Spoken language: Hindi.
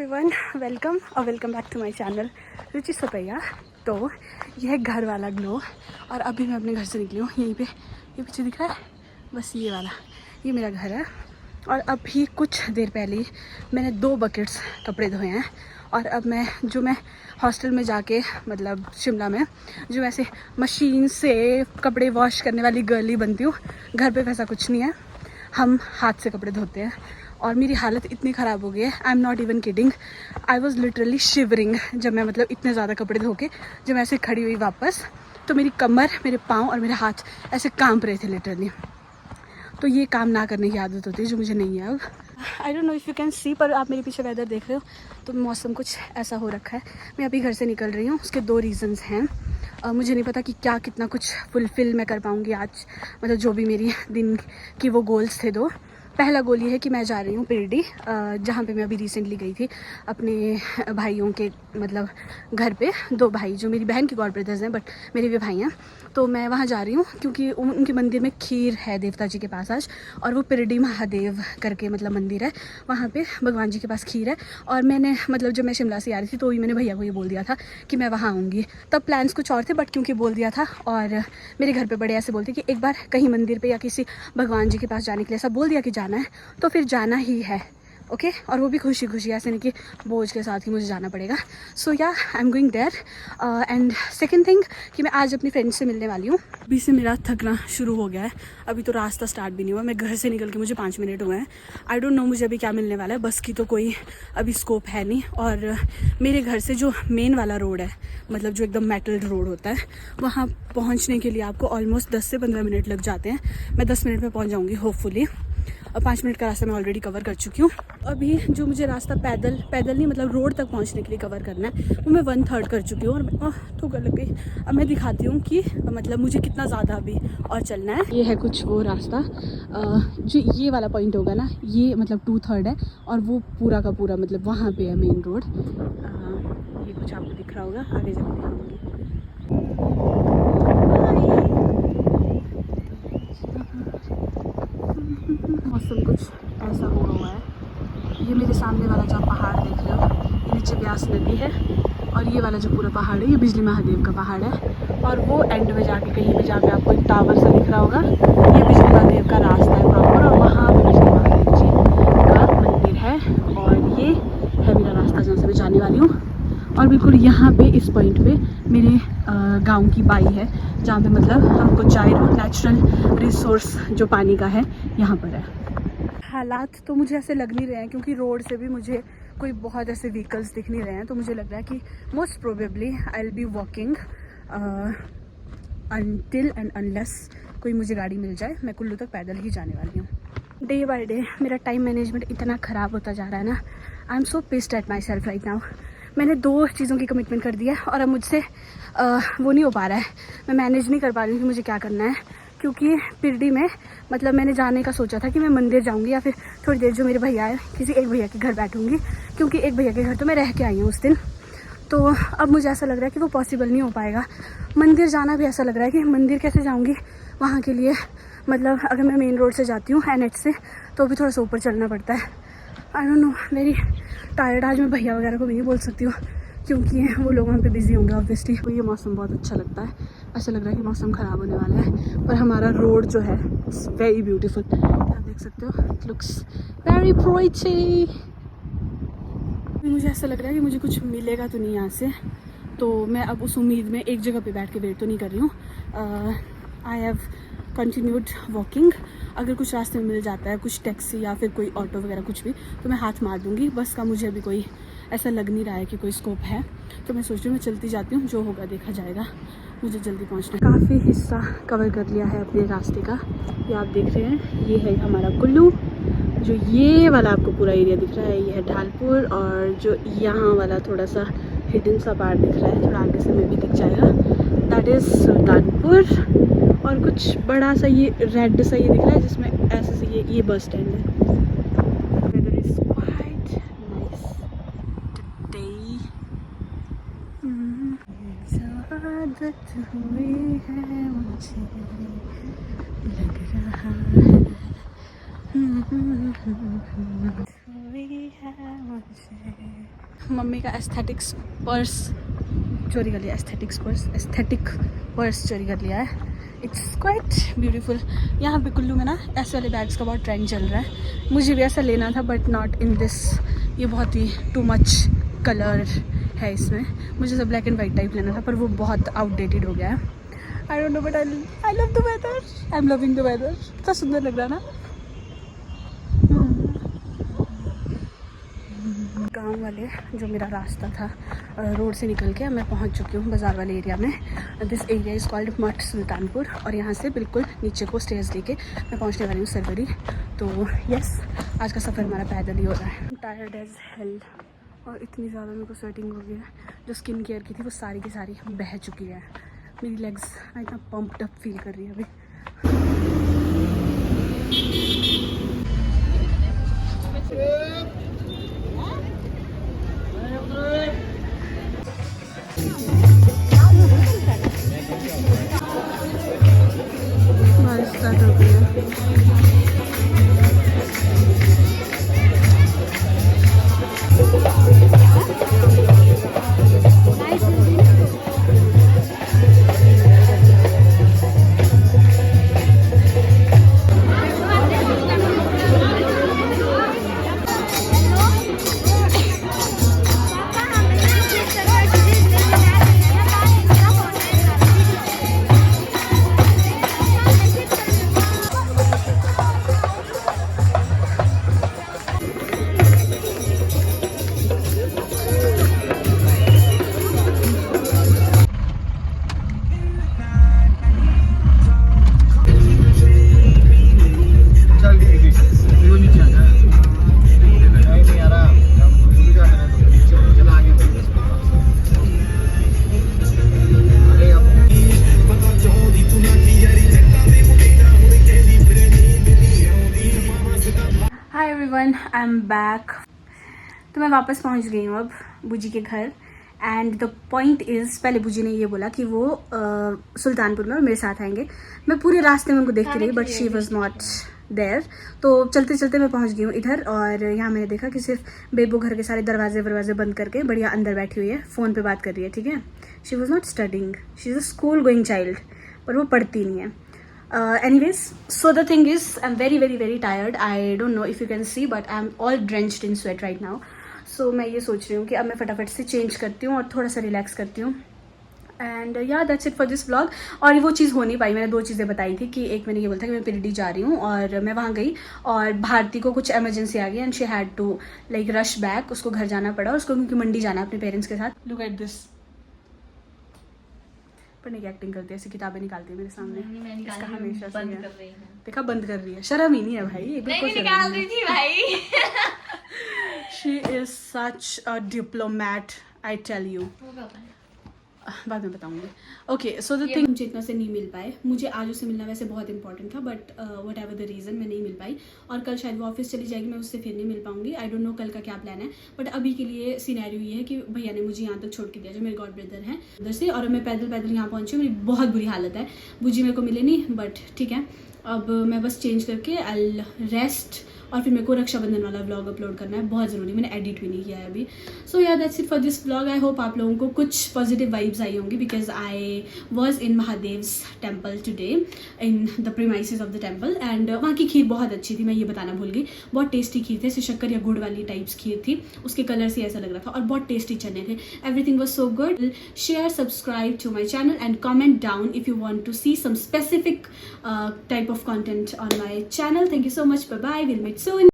एवरीवन, वेलकम और welcome back to my channel Ruchi Sapaiya. तो यह है घर वाला ग्लो और अभी मैं अपने घर से निकली हूँ। यहीं पे ये पीछे दिख रहा है, बस ये वाला, ये मेरा घर है। और अभी कुछ देर पहले ही मैंने 2 बकेट्स कपड़े धोए हैं। और अब मैं हॉस्टल में जाके, मतलब शिमला में, जो ऐसे मशीन से कपड़े वॉश करने वाली गर्ली बनती हूँ, घर पे वैसा कुछ नहीं है। हम हाथ से कपड़े धोते हैं और मेरी हालत इतनी ख़राब हो गई है, I am not even kidding. I was literally shivering जब मैं, मतलब इतने ज़्यादा कपड़े धो के जब मैं ऐसे खड़ी हुई वापस, तो मेरी कमर, मेरे पाँव और मेरे हाथ ऐसे कांप रहे थे लिटरली। तो ये काम ना करने की आदत होती है जो मुझे नहीं है अब। आई don't know if you can see, पर आप मेरे पीछे वेदर देख रहे हो तो मौसम कुछ ऐसा हो रखा है। मैं अभी घर से निकल रही हूँ, उसके 2 रीज़न्स हैं। मुझे नहीं पता कि क्या कितना कुछ फुलफ़िल मैं कर पाऊँगी आज, मतलब जो भी मेरी दिन की वो गोल्स थे 2। पहला गोल ये है कि मैं जा रही हूँ पिरडी, जहाँ पे मैं अभी रिसेंटली गई थी अपने भाइयों के, मतलब घर पे। 2 भाई जो मेरी बहन के गॉड ब्रदर्स हैं, बट मेरे भी भाई हैं। तो मैं वहाँ जा रही हूँ क्योंकि उनके मंदिर में खीर है देवता जी के पास आज, और वो पिरडी महादेव करके मतलब मंदिर है, वहाँ पे भगवान जी के पास खीर है। और मैंने, मतलब जब मैं शिमला से आ रही थी तो ही मैंने भैया को ये बोल दिया था कि मैं वहाँ आऊँगी। तब प्लान्स कुछ और थे, बट क्योंकि बोल दिया था, और मेरे घर पे बड़े ऐसे बोलते कि एक बार कहीं मंदिर पे या किसी भगवान जी के पास जाने के लिए ऐसा बोल दिया कि जाना है तो फिर जाना ही है, ओके। और वो भी खुशी खुशी, ऐसे नहीं कि बोझ के साथ ही मुझे जाना पड़ेगा। So yeah, I am going there. And second thing कि मैं आज अपनी फ्रेंड से मिलने वाली हूँ। अभी से मेरा थकना शुरू हो गया है, अभी तो रास्ता स्टार्ट भी नहीं हुआ। मैं घर से निकल के मुझे 5 मिनट हुए हैं। आई डोंट नो मुझे अभी क्या मिलने वाला है, बस की तो कोई अभी स्कोप है नहीं। और मेरे घर से जो मेन वाला रोड है, मतलब जो एकदम मेटल्ड रोड होता है, वहाँ पहुँचने के लिए आपको ऑलमोस्ट 10 से 15 मिनट लग जाते हैं। मैं 10 मिनट में पहुँच जाऊँगी होपफुली। और 5 मिनट का रास्ता मैं ऑलरेडी कवर कर चुकी हूँ। अभी जो मुझे रास्ता पैदल नहीं, मतलब रोड तक पहुँचने के लिए कवर करना है, वो मैं 1/3 कर चुकी हूँ। और ठोकर लग गई। अब मैं दिखाती हूँ कि मतलब मुझे कितना ज़्यादा अभी और चलना है। ये है कुछ वो रास्ता, जो ये वाला पॉइंट होगा ना, ये मतलब 2/3 है, और वो पूरा का पूरा मतलब वहाँ पे है मेन रोड। ये कुछ आपको दिख रहा होगा, आगे जाकर दिखाऊंगी। मौसम कुछ ऐसा हुआ है। ये मेरे सामने वाला जो पहाड़ देख रहे हो, ये नीचे ब्यास नदी है, और ये वाला जो पूरा पहाड़ है, ये बिजली महादेव का पहाड़ है। और वो एंड में जाके, कहीं पे जाके आपको एक टावर सा दिख रहा होगा, ये बिजली महादेव का रास्ता है प्रॉपर, और वहाँ पे बिजली महादेव जी का मंदिर है। और ये है मेरा रास्ता जहाँ से मैं जाने वाली हूँ। और बिल्कुल यहाँ पे इस पॉइंट पे मेरे गांव की बाई है, जहाँ पे मतलब हमको चाय, नेचुरल रिसोर्स जो पानी का है, यहाँ पर है। हालात तो मुझे ऐसे लग नहीं रहे हैं, क्योंकि रोड से भी मुझे कोई बहुत ऐसे व्हीकल्स दिख नहीं रहे हैं। तो मुझे लग रहा है कि most probably I will be walking until and unless कोई मुझे गाड़ी मिल जाए। मैं कुल्लू तक पैदल ही जाने वाली हूँ। डे बाय डे मेरा टाइम मैनेजमेंट इतना ख़राब होता जा रहा है ना, I am so pissed at my self right now. मैंने 2 चीज़ों की कमिटमेंट कर दी है, और अब मुझसे वो नहीं हो पा रहा है, मैं मैनेज नहीं कर पा रही हूँ कि मुझे क्या करना है। क्योंकि पिरडी में, मतलब मैंने जाने का सोचा था कि मैं मंदिर जाऊंगी, या फिर थोड़ी देर जो मेरे भैया है, किसी एक भैया के घर बैठूंगी, क्योंकि एक भैया के घर तो मैं रह के आई हूँ उस दिन। तो अब मुझे ऐसा लग रहा है कि वो पॉसिबल नहीं हो पाएगा। मंदिर जाना भी ऐसा लग रहा है कि मंदिर कैसे जाऊँगी वहाँ के लिए, मतलब अगर मैं मेन रोड से जाती हूँ NH से, तो भी थोड़ा सा ऊपर चलना पड़ता है। I don't no, very tired. आज मैं भैया वगैरह को भी नहीं बोल सकती हूँ, क्योंकि वो लोग वहाँ पे बिजी होंगे ऑब्वियसली। तो ये मौसम बहुत अच्छा लगता है, ऐसा लग रहा है कि मौसम ख़राब होने वाला है, पर हमारा रोड जो है इट्स वेरी ब्यूटीफुल। आप देख सकते हो, इट लुक्स वेरी प्रिटी। मुझे ऐसा लग रहा है कि मुझे कुछ मिलेगा तो नहीं यहाँ से, तो मैं अब उस उम्मीद में एक जगह पे बैठ के वेट तो नहीं कर रही हूँ। I have continued walking. अगर कुछ रास्ते में मिल जाता है, कुछ टैक्सी या फिर कोई ऑटो वगैरह कुछ भी, तो मैं हाथ मार दूँगी। बस का मुझे अभी कोई ऐसा लग नहीं रहा है कि कोई स्कोप है, तो मैं सोच रही हूँ मैं चलती जाती हूँ, जो होगा देखा जाएगा। मुझे जल्दी पहुँचना है। काफ़ी हिस्सा कवर कर लिया है अपने रास्ते का। ये आप देख रहे हैं, ये है हमारा कुल्लू। जो ये वाला आपको पूरा एरिया दिख रहा है, ये है ढालपुर। और जो यहाँ वाला थोड़ा सा हिडन सा पार्ट दिख रहा है, थोड़ा आगे से में भी दिख जाएगा, दैट इज़ सुल्तानपुर। और कुछ बड़ा सा ये रेड सा ये दिख रहा है, जिसमें ऐसे से ये बस स्टैंड है। Weather is quite nice today. आदत हुई है मुझे, लग रहा है हुई है मम्मी का एस्थेटिक्स पर्स चोरी कर लिया, एस्थेटिक पर्स चोरी कर लिया है। It's quite beautiful. यहाँ पे कुल्लू में ना ऐसे वाले बैग्स का बहुत ट्रेंड चल रहा है। मुझे भी ऐसा लेना था बट नॉट इन दिस। ये बहुत ही टू मच कलर है इसमें। मुझे सब ब्लैक एंड वाइट टाइप लेना था पर वो बहुत आउटडेटेड हो गया है। I don't know but I love the weather. I am loving the weather. इतना सुंदर लग रहा है ना। गांव वाले जो मेरा रास्ता था रोड से निकल के मैं पहुंच चुकी हूँ बाज़ार वाले एरिया में। दिस एरिया इज़ कॉल्ड मठ सुल्तानपुर और यहाँ से बिल्कुल नीचे को स्टेयर्स लेके मैं पहुँचने वाली हूँ सरवरी। तो यस, आज का सफ़र हमारा पैदल ही हो रहा है। टायर्ड एज हेल और इतनी ज़्यादा मेरे को स्वेटिंग हो गई है। जो स्किन केयर की थी वो सारी की सारी बह चुकी है। मेरी लेग्स इतना पम्प्ड अप फील कर रही है अभी। स्टार्ट हो गया। I am back. तो मैं वापस पहुंच गई हूँ अब बूजी के घर। एंड द पॉइंट इज़, पहले बूजी ने ये बोला कि वो सुल्तानपुर में और मेरे साथ आएंगे। मैं पूरे रास्ते में उनको देखती रही but she was not there. तो चलते चलते मैं पहुंच गई हूँ इधर और यहाँ मैंने देखा कि सिर्फ बेबू घर के सारे दरवाजे बंद करके बढ़िया अंदर बैठी हुई है, फ़ोन पे बात कर रही है। ठीक है, she was not studying, she is a school going child, पर वो पढ़ती नहीं है। Anyways, so the thing is, I'm very tired. I don't know if you can see, but I'm all drenched in sweat right now. So मैं ये सोच रही हूँ कि अब मैं फटाफट से चेंज करती हूँ और थोड़ा सा रिलैक्स करती हूँ। एंड या that's it for this vlog. और वो चीज़ हो नहीं पाई। मैंने 2 चीज़ें बताई थी कि एक मैंने ये बोला था कि मैं पिरडी जा रही हूँ और मैं वहाँ गई और भारती को कुछ एमरजेंसी आ गई and she had to like rush back. उसको घर जाना पड़ा, उसको क्योंकि मंडी जाना अपने पेरेंट्स के साथ। लुक एट दिस, पढ़ने की एक्टिंग करती है, ऐसी किताबें निकालती है मेरे सामने। इसका हमेशा से है। देखा, बंद कर रही है। शर्म ही नहीं है भाई, बिल्कुल निकाल रही थी भाई। She is such a diplomat, I tell you. बाद में बताऊंगी। ओके, सो द थिंग, मुझे इतना से नहीं मिल पाए। मुझे आज उससे मिलना वैसे बहुत इंपॉर्टेंट था but what ever the reason मैं नहीं मिल पाई। और कल शायद वो ऑफिस चली जाएगी, मैं उससे फिर नहीं मिल पाऊंगी। आई डोंट नो कल का क्या प्लान है बट अभी के लिए सिनेरियो ये है कि भैया ने मुझे यहाँ तक छोड़ के दिया, जो मेरे गॉड ब्रदर हैं उधर से, और मैं पैदल यहाँ पहुँची हूँ। मेरी बहुत बुरी हालत है। बुजी मेरे को मिले नहीं बट ठीक है, अब मैं बस चेंज करके आई रेस्ट और फिर मेरे को रक्षाबंधन वाला व्लॉग अपलोड करना है, बहुत ज़रूरी। मैंने एडिट भी नहीं किया है अभी। सो या that's it for this vlog. I hope आप लोगों को कुछ पॉजिटिव वाइब्स आई होंगी because I was in Mahadev's temple today in the premises of the temple. And वहाँ की खीर बहुत अच्छी थी, मैं ये बताना भूल गई। बहुत टेस्टी खीर थी, शक्कर या गुड़ वाली टाइप्स खीर थी। उसके कलर से ऐसा लग रहा था और बहुत टेस्टी चने थे। Everything was so good. Share, subscribe to my channel and comment down if you want to see some specific type of content on my channel. Thank you so much. Bye bye. We'll meet soon.